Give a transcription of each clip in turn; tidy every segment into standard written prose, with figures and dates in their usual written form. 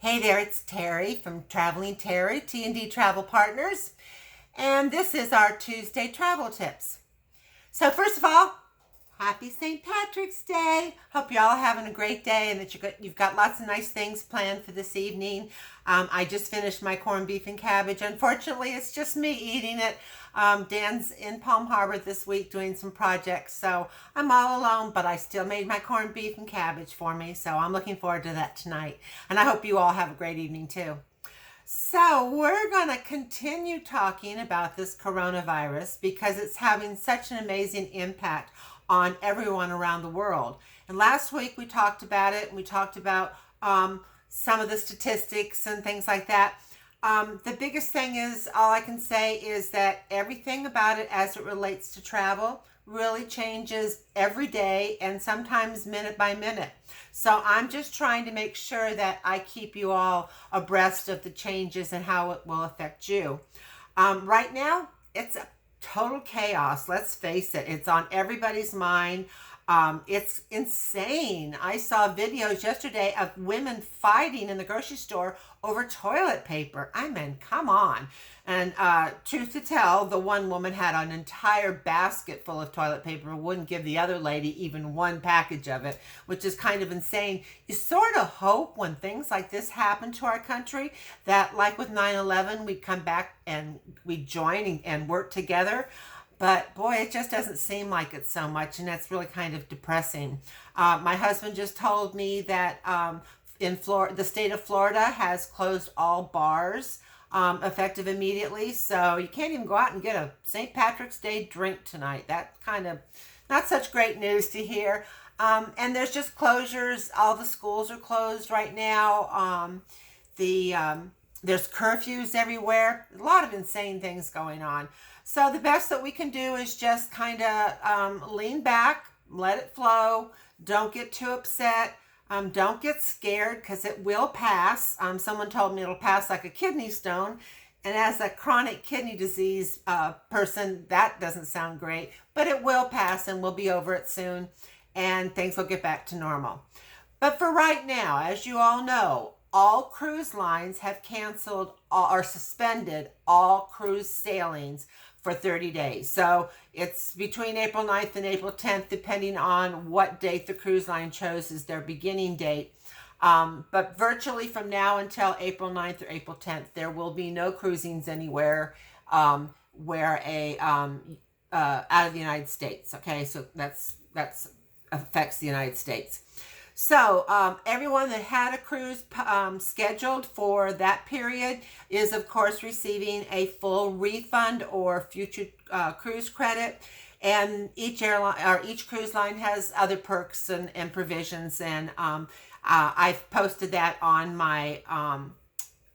Hey there, it's Terry from Traveling Terry, T&D Travel Partners, and this is our Tuesday travel tips. So first of all, happy St. Patrick's Day. Hope you all are having a great day and that you've got lots of nice things planned for this evening. I just finished my corned beef and cabbage. Unfortunately, it's just me eating it. Dan's in Palm Harbor this week doing some projects, so I'm all alone, but I still made my corned beef and cabbage for me, so I'm looking forward to that tonight. And I hope you all have a great evening too. So we're going to continue talking about this coronavirus because it's having such an amazing impact on everyone around the world. And last week we talked about it, and we talked about some of the statistics and things like that. The biggest thing is, all I can say is that everything about it as it relates to travel really changes every day and sometimes minute by minute. So I'm just trying to make sure that I keep you all abreast of the changes and how it will affect you. Right now, it's a total chaos. Let's face it. It's on everybody's mind. It's insane. I saw videos yesterday of women fighting in the grocery store over toilet paper. I mean, come on. And truth to tell, the one woman had an entire basket full of toilet paper, wouldn't give the other lady even one package of it, which is kind of insane. You sort of hope when things like this happen to our country that, like with 9/11, we'd come back and we'd join and work together. But boy, it just doesn't seem like it so much, and that's really kind of depressing. My husband just told me that in Florida, the state of Florida has closed all bars effective immediately, so you can't even go out and get a St. Patrick's Day drink tonight. That kind of not such great news to hear. And there's just closures. All the schools are closed right now. There's curfews everywhere. A lot of insane things going on. So the best that we can do is just kind of lean back, let it flow. Don't get too upset. Don't get scared because it will pass. Someone told me it'll pass like a kidney stone. And as a chronic kidney disease person, that doesn't sound great. But it will pass and we'll be over it soon. And things will get back to normal. But for right now, as you all know, all cruise lines have canceled or suspended all cruise sailings for 30 days. So it's between April 9th and April 10th, depending on what date the cruise line chose as their beginning date. But virtually from now until April 9th or April 10th, there will be no cruisings anywhere out of the United States. Okay, so that's affects the United States. So everyone that had a cruise scheduled for that period is, of course, receiving a full refund or future cruise credit. And each airline or each cruise line has other perks and provisions. And I've posted that on my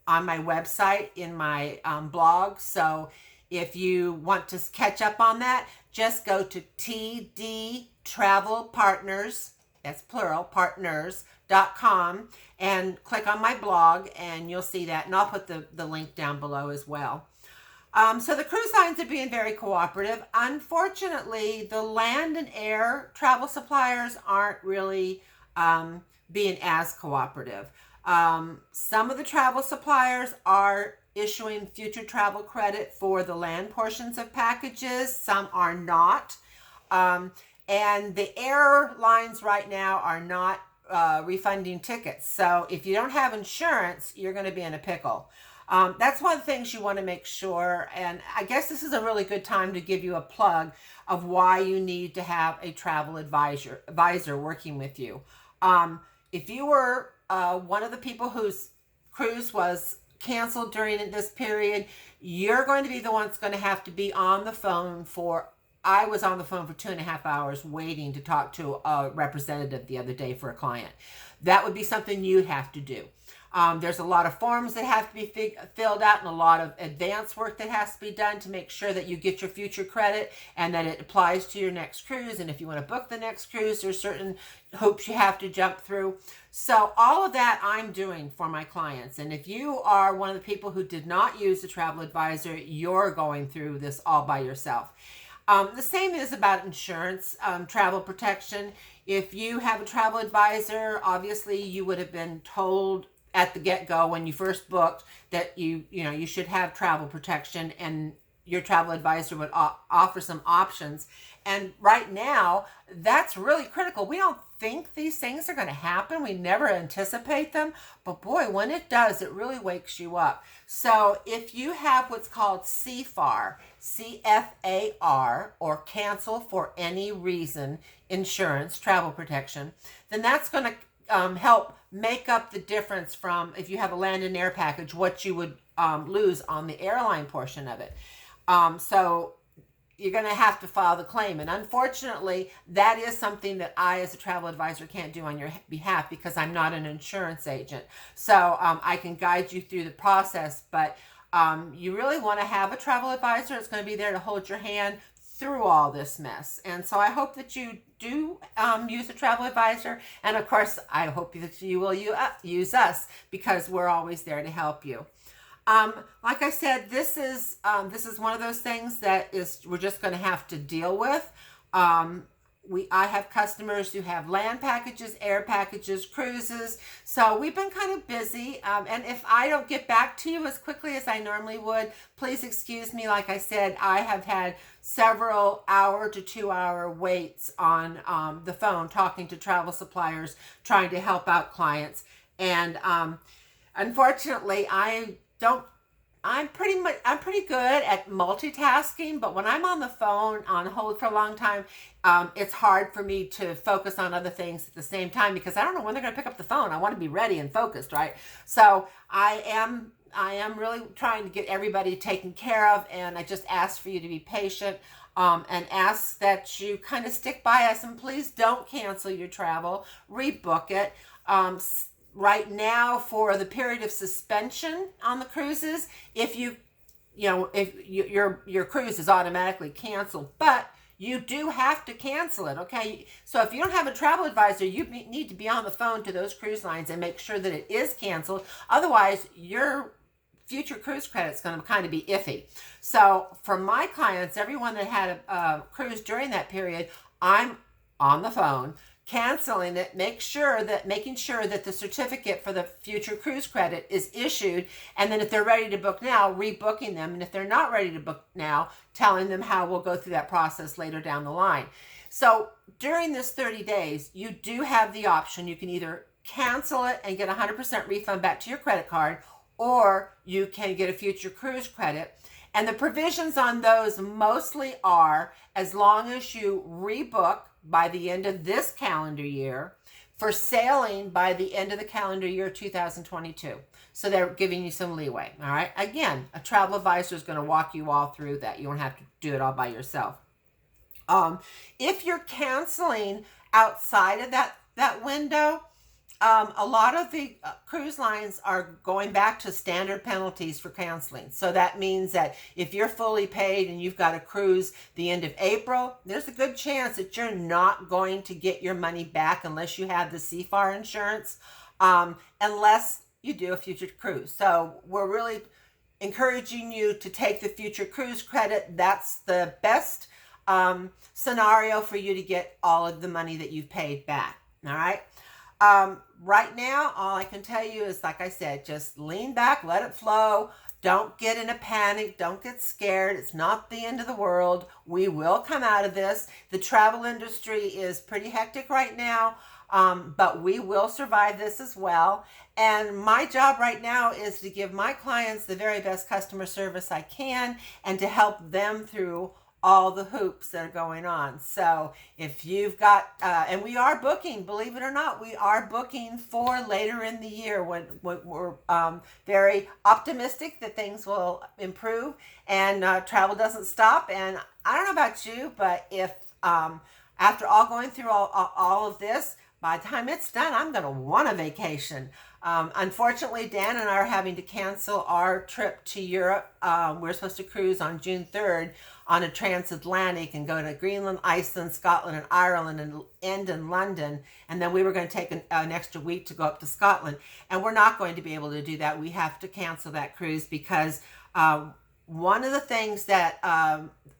website in my blog. So if you want to catch up on that, just go to TDTRAVELPARTNERS. That's plural, partners.com, and click on my blog and you'll see that. And I'll put the link down below as well. So the cruise lines are being very cooperative. Unfortunately, the land and air travel suppliers aren't really being as cooperative. Some of the travel suppliers are issuing future travel credit for the land portions of packages. Some are not. And the airlines right now are not refunding tickets. So if you don't have insurance, you're going to be in a pickle. That's one of the things you want to make sure. And I guess this is a really good time to give you a plug of why you need to have a travel advisor working with you. If you were one of the people whose cruise was canceled during this period, you're going to be the one that's going to have to be on the phone I was on the phone for 2.5 hours waiting to talk to a representative the other day for a client. That would be something you'd have to do. There's a lot of forms that have to be filled out and a lot of advance work that has to be done to make sure that you get your future credit and that it applies to your next cruise. And if you want to book the next cruise, there's certain hoops you have to jump through. So all of that I'm doing for my clients. And if you are one of the people who did not use a travel advisor, you're going through this all by yourself. The same is about insurance, travel protection. If you have a travel advisor, obviously you would have been told at the get-go when you first booked that you should have travel protection, and your travel advisor would offer some options. And right now, that's really critical. We don't think these things are going to happen. We never anticipate them. But boy, when it does, it really wakes you up. So if you have what's called CFAR, CFAR, or cancel for any reason insurance, travel protection, then that's going to help make up the difference from if you have a land and air package, what you would lose on the airline portion of it. So you're going to have to file the claim. And unfortunately, that is something that I, as a travel advisor, can't do on your behalf because I'm not an insurance agent. So I can guide you through the process, but you really want to have a travel advisor. It's going to be there to hold your hand through all this mess. And so I hope that you do use a travel advisor. And of course, I hope that you will use us because we're always there to help you. Like I said, this is one of those things that we're just going to have to deal with. I have customers who have land packages, air packages, cruises. So we've been kind of busy. And if I don't get back to you as quickly as I normally would, please excuse me. Like I said, I have had several hour to 2 hour waits on the phone talking to travel suppliers, trying to help out clients. And unfortunately, I'm pretty good at multitasking, but when I'm on the phone on hold for a long time, it's hard for me to focus on other things at the same time because I don't know when they're going to pick up the phone. I want to be ready and focused, right? So I am really trying to get everybody taken care of, and I just ask for you to be patient and ask that you kind of stick by us, and please don't cancel your travel, rebook it. Right now, for the period of suspension on the cruises, if your cruise is automatically canceled, but you do have to cancel it, okay? So if you don't have a travel advisor, you need to be on the phone to those cruise lines and make sure that it is canceled. Otherwise, your future cruise credit is going to kind of be iffy. So for my clients, everyone that had a cruise during that period, I'm on the phone canceling it, making sure that the certificate for the future cruise credit is issued, and then if they're ready to book now, rebooking them, and if they're not ready to book now, telling them how we'll go through that process later down the line. So during this 30 days, you do have the option. You can either cancel it and get 100% refund back to your credit card, or you can get a future cruise credit. And the provisions on those mostly are as long as you rebook by the end of this calendar year, for sailing by the end of the calendar year 2022. So they're giving you some leeway, all right? Again, a travel advisor is going to walk you all through that. You don't have to do it all by yourself. If you're canceling outside of that window, a lot of the cruise lines are going back to standard penalties for canceling. So that means that if you're fully paid and you've got a cruise the end of April, there's a good chance that you're not going to get your money back unless you have the CFAR insurance, unless you do a future cruise. So we're really encouraging you to take the future cruise credit. That's the best scenario for you to get all of the money that you've paid back, all right? Right now, all I can tell you is, like I said, just lean back, let it flow. Don't get in a panic. Don't get scared. It's not the end of the world. We will come out of this. The travel industry is pretty hectic right now, but we will survive this as well. And my job right now is to give my clients the very best customer service I can and to help them through all the hoops that are going on. So if you've got, and we are booking, believe it or not, we are booking for later in the year when we're very optimistic that things will improve and travel doesn't stop. And I don't know about you, but if after all going through all of this, by the time it's done, I'm going to want a vacation. Unfortunately, Dan and I are having to cancel our trip to Europe. We're supposed to cruise on June 3rd on a transatlantic and go to Greenland, Iceland, Scotland, and Ireland and end in London. And then we were going to take an extra week to go up to Scotland. And we're not going to be able to do that. We have to cancel that cruise because one of the things that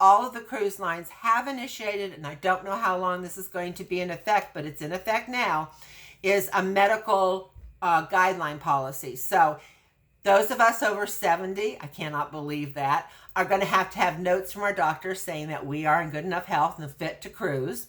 all of the cruise lines have initiated, and I don't know how long this is going to be in effect, but it's in effect now, is a medical Guideline policy. So those of us over 70, I cannot believe that, are going to have notes from our doctor saying that we are in good enough health and fit to cruise.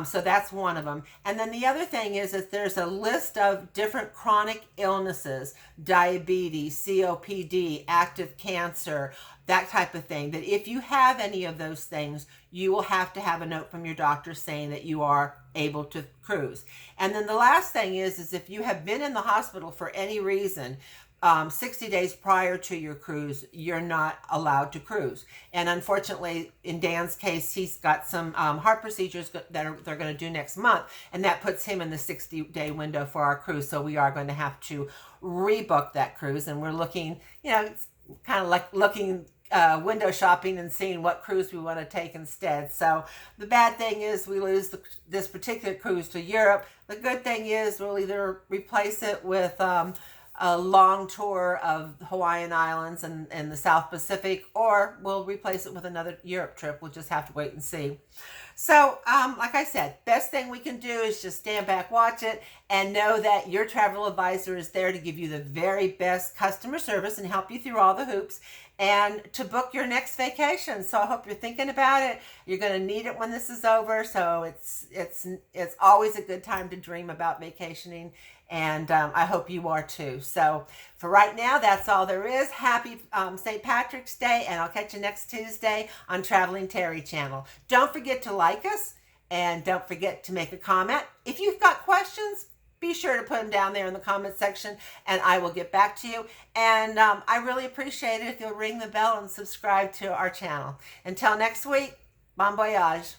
So that's one of them. And then the other thing is that there's a list of different chronic illnesses, diabetes, COPD, active cancer, that type of thing, that if you have any of those things, you will have to have a note from your doctor saying that you are able to cruise. And then the last thing is if you have been in the hospital for any reason, 60 days prior to your cruise, you're not allowed to cruise. And unfortunately, in Dan's case, he's got some heart procedures that they're going to do next month, and that puts him in the 60-day window for our cruise. So we are going to have to rebook that cruise, and we're looking, it's kind of like looking window shopping and seeing what cruise we want to take instead. So the bad thing is we lose this particular cruise to Europe. The good thing is we'll either replace it with a long tour of Hawaiian Islands and the South Pacific, or we'll replace it with another Europe trip. We'll just have to wait and see. So, like I said, best thing we can do is just stand back, watch it, and know that your travel advisor is there to give you the very best customer service and help you through all the hoops and to book your next vacation. So I hope you're thinking about it. You're going to need it when this is over. So it's always a good time to dream about vacationing. And I hope you are too. So for right now, that's all there is. Happy St. Patrick's Day, and I'll catch you next Tuesday on Traveling Terry channel. Don't forget to like us, and don't forget to make a comment. If you've got questions, be sure to put them down there in the comment section, and I will get back to you. And I really appreciate it if you'll ring the bell and subscribe to our channel. Until next week, bon voyage.